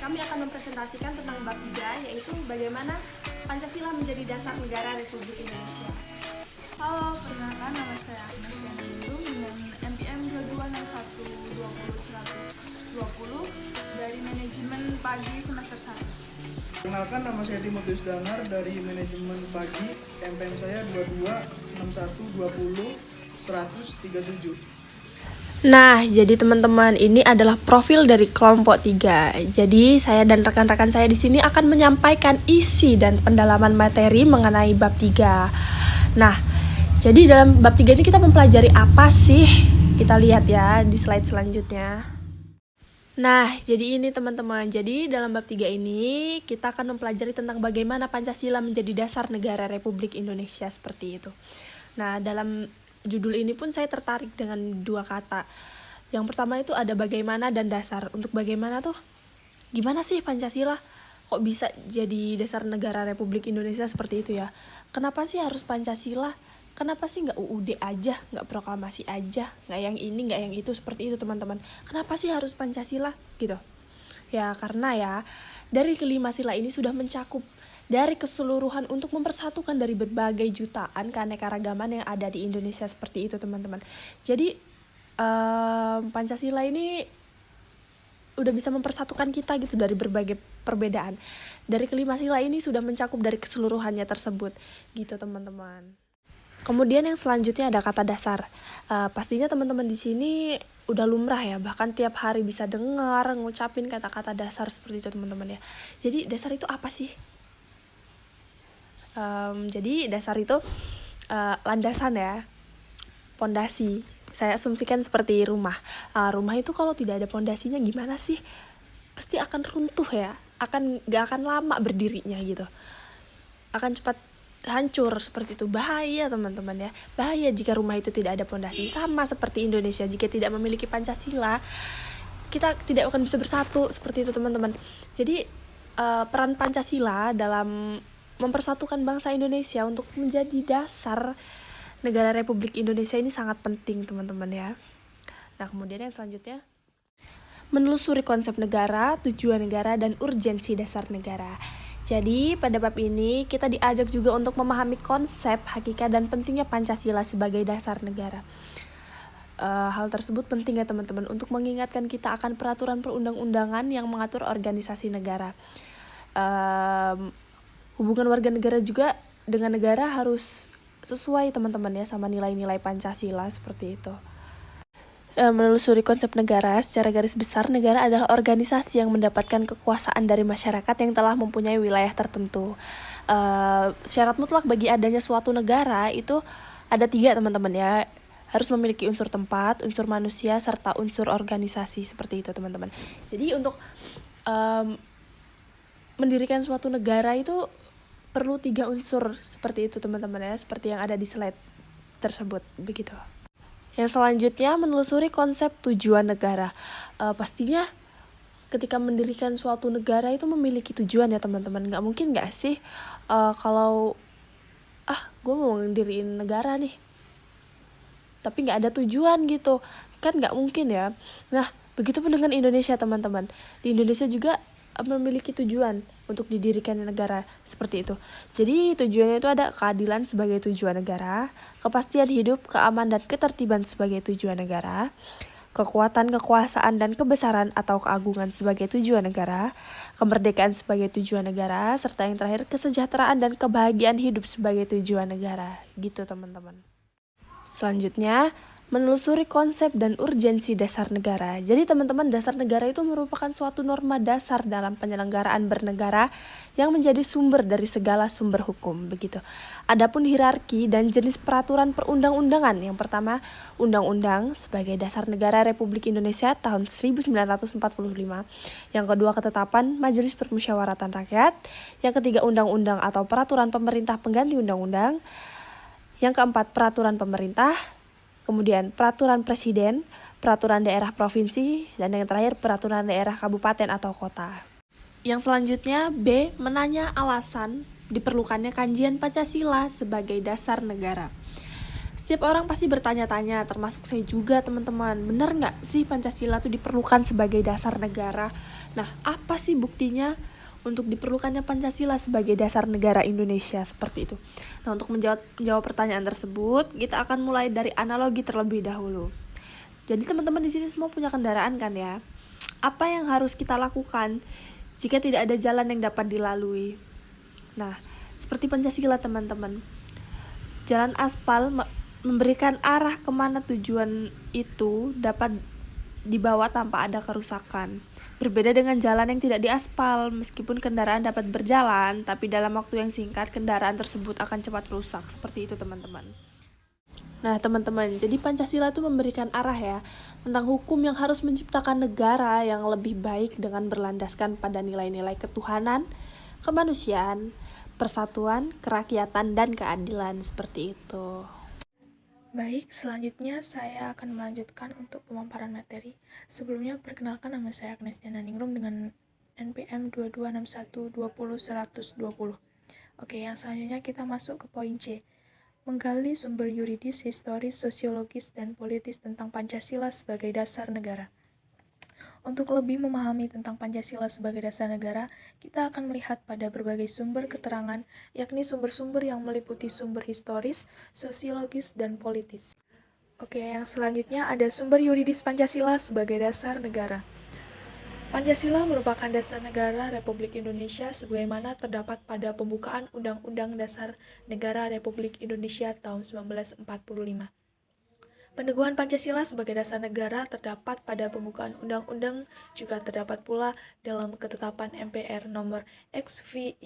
kami akan mempresentasikan tentang bab 3, yaitu bagaimana Pancasila menjadi dasar negara Republik Indonesia. Halo, perkenalkan nama saya Agnes Diana Nurung dengan NPM 2261200120 dari Manajemen Pagi semester 1. Perkenalkan, nama saya Timotius Danar dari Manajemen Pagi, MPM saya 2261200137. Nah, jadi teman-teman, ini adalah profil dari kelompok 3. Jadi, saya dan rekan-rekan saya di sini akan menyampaikan isi dan pendalaman materi mengenai bab 3. Nah, jadi dalam bab 3 ini kita mempelajari apa sih? Kita lihat ya di slide selanjutnya. Nah, jadi ini teman-teman. Jadi dalam bab 3 ini kita akan mempelajari tentang bagaimana Pancasila menjadi dasar negara Republik Indonesia seperti itu. Nah, dalam judul ini pun saya tertarik dengan dua kata. Yang pertama itu ada bagaimana dan dasar. Untuk bagaimana tuh, gimana sih Pancasila kok bisa jadi dasar negara Republik Indonesia seperti itu ya? Kenapa sih harus Pancasila? Kenapa sih nggak UUD aja, nggak proklamasi aja, nggak yang ini, nggak yang itu, seperti itu teman-teman. Kenapa sih harus Pancasila gitu? Ya karena ya, dari kelima sila ini sudah mencakup dari keseluruhan untuk mempersatukan dari berbagai jutaan keanekaragaman yang ada di Indonesia seperti itu teman-teman. Jadi Pancasila ini udah bisa mempersatukan kita gitu dari berbagai perbedaan. Dari kelima sila ini sudah mencakup dari keseluruhannya tersebut gitu teman-teman. Kemudian yang selanjutnya ada kata dasar. Pastinya teman-teman di sini udah lumrah ya, bahkan tiap hari bisa dengar ngucapin kata-kata dasar seperti itu teman-teman ya. Jadi dasar itu apa sih? Jadi dasar itu landasan ya, pondasi. Saya asumsikan seperti rumah. Rumah itu kalau tidak ada pondasinya gimana sih? Pasti akan runtuh ya, gak akan lama berdirinya gitu. Akan cepat hancur seperti itu. Bahaya teman-teman ya. Bahaya jika rumah itu tidak ada pondasi. Sama seperti Indonesia, jika tidak memiliki Pancasila, kita tidak akan bisa bersatu seperti itu teman-teman. Jadi peran Pancasila dalam mempersatukan bangsa Indonesia untuk menjadi dasar negara Republik Indonesia ini sangat penting teman-teman ya. Nah kemudian yang selanjutnya, menelusuri konsep negara, tujuan negara, dan urgensi dasar negara. Jadi pada bab ini kita diajak juga untuk memahami konsep, hakikat, dan pentingnya Pancasila sebagai dasar negara. Hal tersebut penting ya teman-teman untuk mengingatkan kita akan peraturan perundang-undangan yang mengatur organisasi negara. Hubungan warga negara juga dengan negara harus sesuai teman-teman ya sama nilai-nilai Pancasila seperti itu. Menelusuri konsep negara, secara garis besar negara adalah organisasi yang mendapatkan kekuasaan dari masyarakat yang telah mempunyai wilayah tertentu. Syarat mutlak bagi adanya suatu negara itu ada 3 teman-teman ya. Harus memiliki unsur tempat, unsur manusia, serta unsur organisasi seperti itu teman-teman. Jadi untuk mendirikan suatu negara itu perlu 3 unsur seperti itu teman-teman ya, seperti yang ada di slide tersebut begitu. Yang selanjutnya menelusuri konsep tujuan negara. Pastinya ketika mendirikan suatu negara itu memiliki tujuan ya teman-teman. Nggak mungkin nggak sih kalau gue mau ngediriin negara nih tapi nggak ada tujuan gitu, kan nggak mungkin ya. Nah begitu pun dengan Indonesia teman-teman. Di Indonesia juga memiliki tujuan untuk didirikan negara seperti itu. Jadi tujuannya itu ada keadilan sebagai tujuan negara, kepastian hidup, keamanan, dan ketertiban sebagai tujuan negara, kekuatan, kekuasaan, dan kebesaran atau keagungan sebagai tujuan negara, kemerdekaan sebagai tujuan negara, serta yang terakhir kesejahteraan dan kebahagiaan hidup sebagai tujuan negara. Gitu teman-teman. Selanjutnya, menelusuri konsep dan urgensi dasar negara. Jadi teman-teman, dasar negara itu merupakan suatu norma dasar dalam penyelenggaraan bernegara yang menjadi sumber dari segala sumber hukum begitu. Adapun hierarki dan jenis peraturan perundang-undangan, yang pertama Undang-Undang sebagai dasar negara Republik Indonesia tahun 1945. Yang kedua ketetapan Majelis Permusyawaratan Rakyat. Yang ketiga Undang-Undang atau peraturan pemerintah pengganti undang-undang. Yang keempat peraturan pemerintah. Kemudian peraturan presiden, peraturan daerah provinsi, dan yang terakhir peraturan daerah kabupaten atau kota. Yang selanjutnya B, menanya alasan diperlukannya kajian Pancasila sebagai dasar negara. Setiap orang pasti bertanya-tanya, termasuk saya juga teman-teman, benar nggak sih Pancasila itu diperlukan sebagai dasar negara? Nah, apa sih buktinya untuk diperlukannya Pancasila sebagai dasar negara Indonesia seperti itu? Nah, untuk menjawab pertanyaan tersebut, kita akan mulai dari analogi terlebih dahulu. Jadi teman-teman di sini semua punya kendaraan kan ya? Apa yang harus kita lakukan jika tidak ada jalan yang dapat dilalui? Nah, seperti Pancasila teman-teman. Jalan aspal memberikan arah kemana tujuan itu dapat dibawa tanpa ada kerusakan. Berbeda dengan jalan yang tidak diaspal, meskipun kendaraan dapat berjalan, tapi dalam waktu yang singkat kendaraan tersebut akan cepat rusak. Seperti itu teman-teman. Nah teman-teman, jadi Pancasila itu memberikan arah ya tentang hukum yang harus menciptakan negara yang lebih baik dengan berlandaskan pada nilai-nilai ketuhanan, kemanusiaan, persatuan, kerakyatan, dan keadilan seperti itu. Baik, selanjutnya saya akan melanjutkan untuk pemaparan materi. Sebelumnya, perkenalkan nama saya Agnes Diana Ningrum dengan NPM 2261200120. Oke, yang selanjutnya kita masuk ke poin C. Menggali sumber yuridis, historis, sosiologis, dan politis tentang Pancasila sebagai dasar negara. Untuk lebih memahami tentang Pancasila sebagai dasar negara, kita akan melihat pada berbagai sumber keterangan, yakni sumber-sumber yang meliputi sumber historis, sosiologis, dan politis. Oke, yang selanjutnya ada sumber yuridis Pancasila sebagai dasar negara. Pancasila merupakan dasar negara Republik Indonesia sebagaimana terdapat pada pembukaan Undang-Undang Dasar Negara Republik Indonesia tahun 1945. Peneguhan Pancasila sebagai dasar negara terdapat pada pembukaan undang-undang juga terdapat pula dalam ketetapan MPR nomor XVI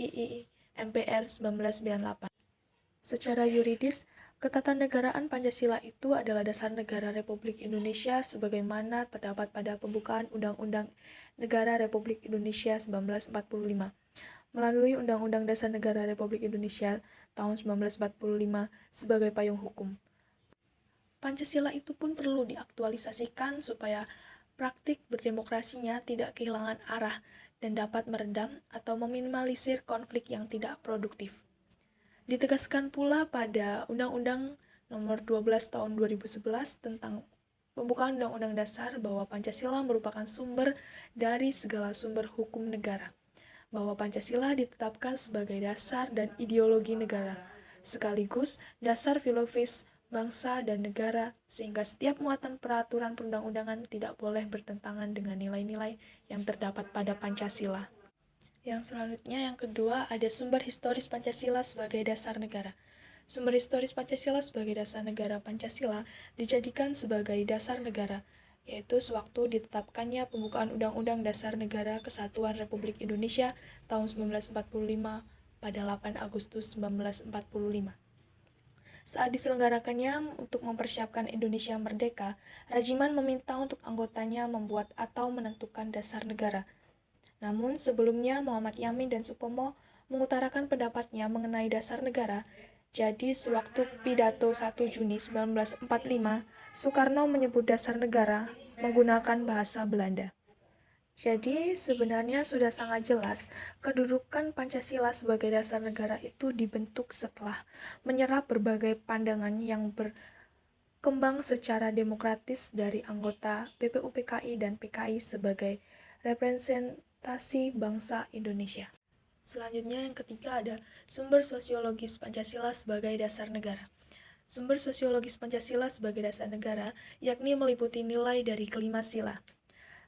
MPR 1998. Secara yuridis, ketatanegaraan Pancasila itu adalah dasar negara Republik Indonesia sebagaimana terdapat pada pembukaan Undang-Undang Negara Republik Indonesia 1945 melalui Undang-Undang Dasar Negara Republik Indonesia tahun 1945 sebagai payung hukum. Pancasila itu pun perlu diaktualisasikan supaya praktik berdemokrasinya tidak kehilangan arah dan dapat meredam atau meminimalisir konflik yang tidak produktif. Ditegaskan pula pada Undang-Undang Nomor 12 Tahun 2011 tentang pembukaan Undang-Undang Dasar bahwa Pancasila merupakan sumber dari segala sumber hukum negara, bahwa Pancasila ditetapkan sebagai dasar dan ideologi negara, sekaligus dasar filosofis bangsa dan negara, sehingga setiap muatan peraturan perundang-undangan tidak boleh bertentangan dengan nilai-nilai yang terdapat pada Pancasila. Yang selanjutnya, yang kedua, ada sumber historis Pancasila sebagai dasar negara. Sumber historis Pancasila sebagai dasar negara Pancasila dijadikan sebagai dasar negara, yaitu sewaktu ditetapkannya pembukaan Undang-Undang Dasar Negara Kesatuan Republik Indonesia tahun 1945 pada 8 Agustus 1945. Saat diselenggarakannya untuk mempersiapkan Indonesia merdeka, Rajiman meminta untuk anggotanya membuat atau menentukan dasar negara. Namun sebelumnya Muhammad Yamin dan Supomo mengutarakan pendapatnya mengenai dasar negara. Jadi sewaktu pidato 1 Juni 1945, Soekarno menyebut dasar negara menggunakan bahasa Belanda. Jadi sebenarnya sudah sangat jelas kedudukan Pancasila sebagai dasar negara itu dibentuk setelah menyerap berbagai pandangan yang berkembang secara demokratis dari anggota BPUPKI dan PKI sebagai representasi bangsa Indonesia. Selanjutnya yang ketiga ada sumber sosiologis Pancasila sebagai dasar negara. Sumber sosiologis Pancasila sebagai dasar negara yakni meliputi nilai dari kelima sila.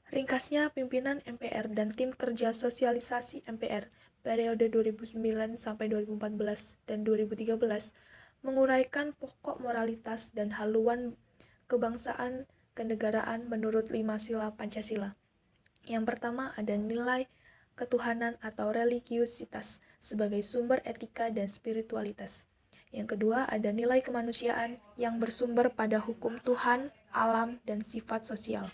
Ringkasnya, pimpinan MPR dan tim kerja sosialisasi MPR periode 2009 sampai 2014 dan 2013 menguraikan pokok moralitas dan haluan kebangsaan kenegaraan menurut 5 sila Pancasila. Yang pertama ada nilai ketuhanan atau religiusitas sebagai sumber etika dan spiritualitas. Yang kedua ada nilai kemanusiaan yang bersumber pada hukum Tuhan, alam, dan sifat sosial.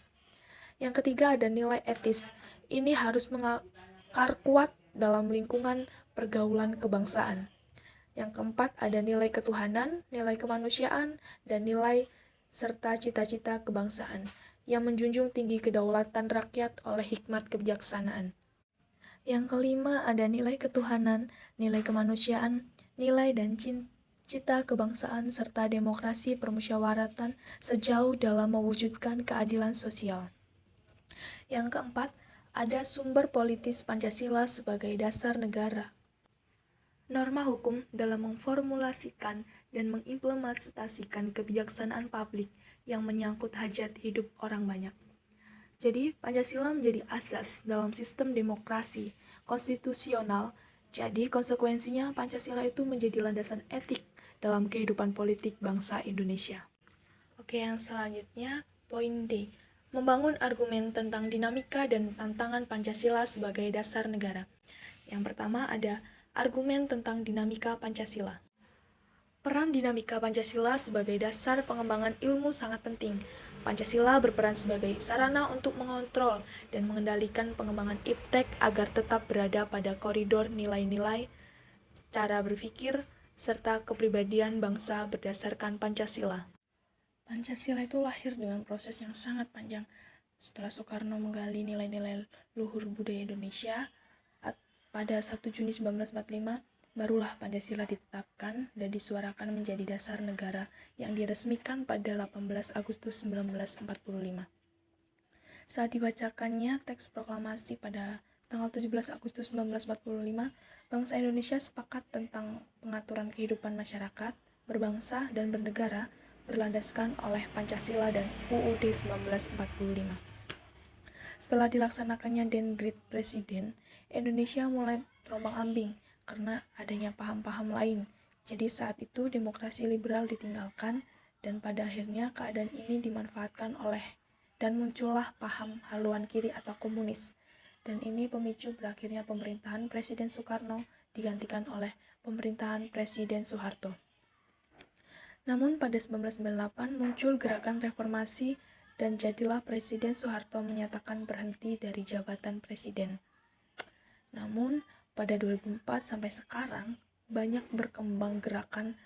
Yang ketiga ada nilai etis. Ini harus mengakar kuat dalam lingkungan pergaulan kebangsaan. Yang keempat ada nilai ketuhanan, nilai kemanusiaan, dan nilai serta cita-cita kebangsaan yang menjunjung tinggi kedaulatan rakyat oleh hikmat kebijaksanaan. Yang kelima ada nilai ketuhanan, nilai kemanusiaan, nilai dan cita kebangsaan serta demokrasi permusyawaratan sejauh dalam mewujudkan keadilan sosial. Yang keempat ada sumber politis Pancasila sebagai dasar negara. Norma hukum dalam memformulasikan dan mengimplementasikan kebijaksanaan publik yang menyangkut hajat hidup orang banyak. Jadi, Pancasila menjadi asas dalam sistem demokrasi konstitusional. Jadi, konsekuensinya Pancasila itu menjadi landasan etik dalam kehidupan politik bangsa Indonesia. Oke, yang selanjutnya, poin D. Membangun argumen tentang dinamika dan tantangan Pancasila sebagai dasar negara. Yang pertama ada argumen tentang dinamika Pancasila. Peran dinamika Pancasila sebagai dasar pengembangan ilmu sangat penting. Pancasila berperan sebagai sarana untuk mengontrol dan mengendalikan pengembangan iptek agar tetap berada pada koridor nilai-nilai, cara berpikir, serta kepribadian bangsa berdasarkan Pancasila. Pancasila itu lahir dengan proses yang sangat panjang. Setelah Soekarno menggali nilai-nilai luhur budaya Indonesia, pada 1 Juni 1945, barulah Pancasila ditetapkan dan disuarakan menjadi dasar negara yang diresmikan pada 18 Agustus 1945. Saat dibacakannya teks proklamasi pada tanggal 17 Agustus 1945, bangsa Indonesia sepakat tentang pengaturan kehidupan masyarakat, berbangsa, dan bernegara berlandaskan oleh Pancasila dan UUD 1945. Setelah dilaksanakannya Dekret Presiden, Indonesia mulai terombang-ambing karena adanya paham-paham lain. Jadi saat itu demokrasi liberal ditinggalkan dan pada akhirnya keadaan ini dimanfaatkan oleh dan muncullah paham haluan kiri atau komunis. Dan ini pemicu berakhirnya pemerintahan Presiden Soekarno digantikan oleh pemerintahan Presiden Soeharto. Namun pada 1998 muncul gerakan reformasi dan jadilah Presiden Soeharto menyatakan berhenti dari jabatan presiden. Namun pada 2004 sampai sekarang banyak berkembang gerakan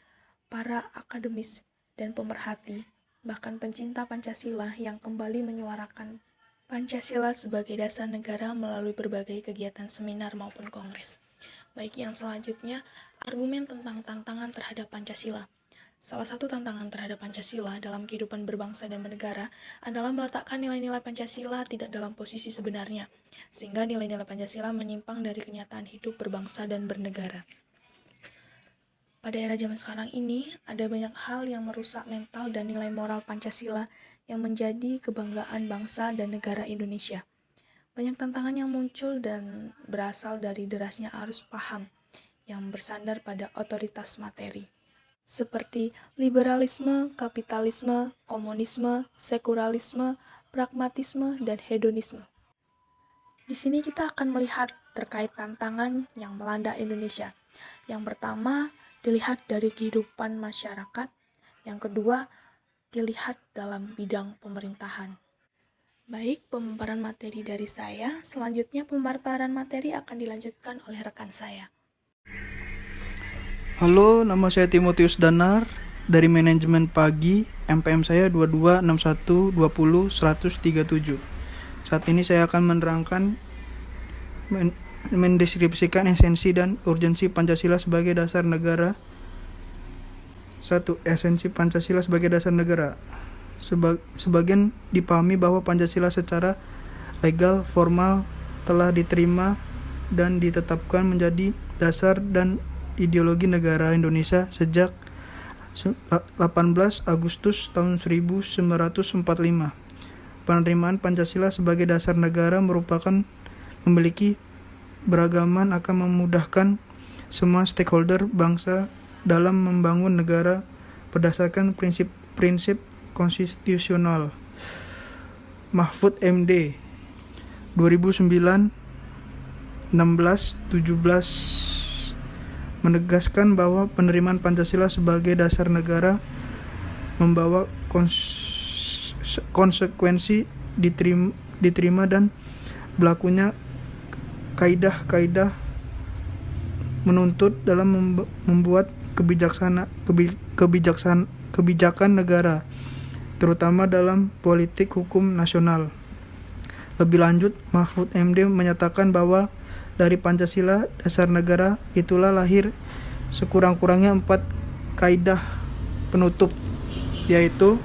para akademis dan pemerhati, bahkan pencinta Pancasila yang kembali menyuarakan Pancasila sebagai dasar negara melalui berbagai kegiatan seminar maupun kongres. Baik, yang selanjutnya, argumen tentang tantangan terhadap Pancasila. Salah satu tantangan terhadap Pancasila dalam kehidupan berbangsa dan bernegara adalah meletakkan nilai-nilai Pancasila tidak dalam posisi sebenarnya, sehingga nilai-nilai Pancasila menyimpang dari kenyataan hidup berbangsa dan bernegara. Pada era zaman sekarang ini, ada banyak hal yang merusak mental dan nilai moral Pancasila yang menjadi kebanggaan bangsa dan negara Indonesia. Banyak tantangan yang muncul dan berasal dari derasnya arus paham yang bersandar pada otoritas materi, seperti liberalisme, kapitalisme, komunisme, sekularisme, pragmatisme, dan hedonisme. Di sini kita akan melihat terkait tantangan yang melanda Indonesia. Yang pertama, dilihat dari kehidupan masyarakat. Yang kedua, dilihat dalam bidang pemerintahan. Baik, pemaparan materi dari saya. Selanjutnya, pemaparan materi akan dilanjutkan oleh rekan saya. Halo, nama saya Timotius Danar dari manajemen pagi. MPM saya 2261200137. Saat ini saya akan menerangkan mendeskripsikan esensi dan urgensi Pancasila sebagai dasar negara. 1. Esensi Pancasila sebagai dasar negara. Sebagian dipahami bahwa Pancasila secara legal formal telah diterima dan ditetapkan menjadi dasar dan ideologi negara Indonesia sejak 18 Agustus tahun 1945. Penerimaan Pancasila sebagai dasar negara merupakan memiliki beragaman akan memudahkan semua stakeholder bangsa dalam membangun negara berdasarkan prinsip-prinsip konstitusional. Mahfud MD 2009 16-17 menegaskan bahwa penerimaan Pancasila sebagai dasar negara membawa konsekuensi diterima dan berlakunya kaidah-kaidah menuntut dalam membuat kebijakan negara, terutama dalam politik hukum nasional. Lebih lanjut, Mahfud MD menyatakan bahwa dari Pancasila dasar negara itulah lahir sekurang-kurangnya 4 kaidah penutup, yaitu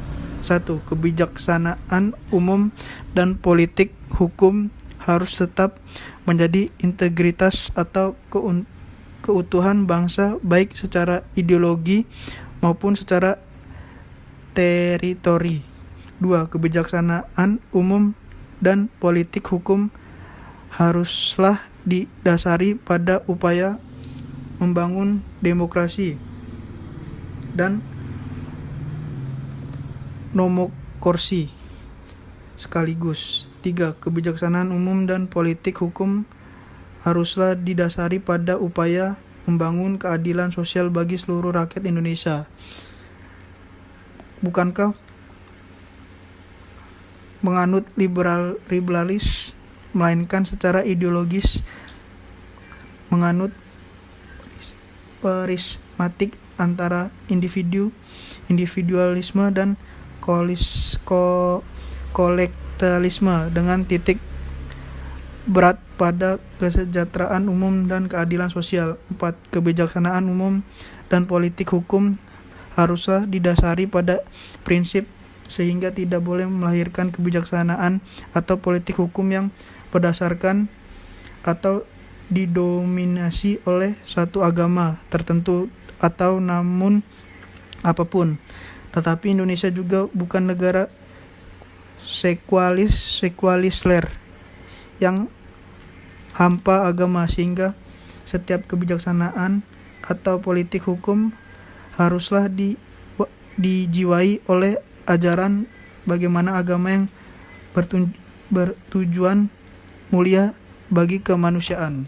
1. Kebijaksanaan umum dan politik hukum harus tetap menjadi integritas atau keutuhan bangsa baik secara ideologi maupun secara teritori. 2. Kebijaksanaan umum dan politik hukum haruslah didasari pada upaya membangun demokrasi dan nomokrasi sekaligus. 3. Kebijaksanaan umum dan politik hukum haruslah didasari pada upaya membangun keadilan sosial bagi seluruh rakyat Indonesia. Bukankah menganut liberalis, melainkan secara ideologis menganut prismatik antara individualisme dan kolektivisme dengan titik berat pada kesejahteraan umum dan keadilan sosial. 4. Kebijaksanaan umum dan politik hukum haruslah didasari pada prinsip sehingga tidak boleh melahirkan kebijaksanaan atau politik hukum yang berdasarkan atau didominasi oleh satu agama tertentu atau namun apapun. Tetapi Indonesia juga bukan negara sekuler yang hampa agama, sehingga setiap kebijaksanaan atau politik hukum haruslah dijiwai oleh ajaran bagaimana agama yang bertujuan mulia bagi kemanusiaan.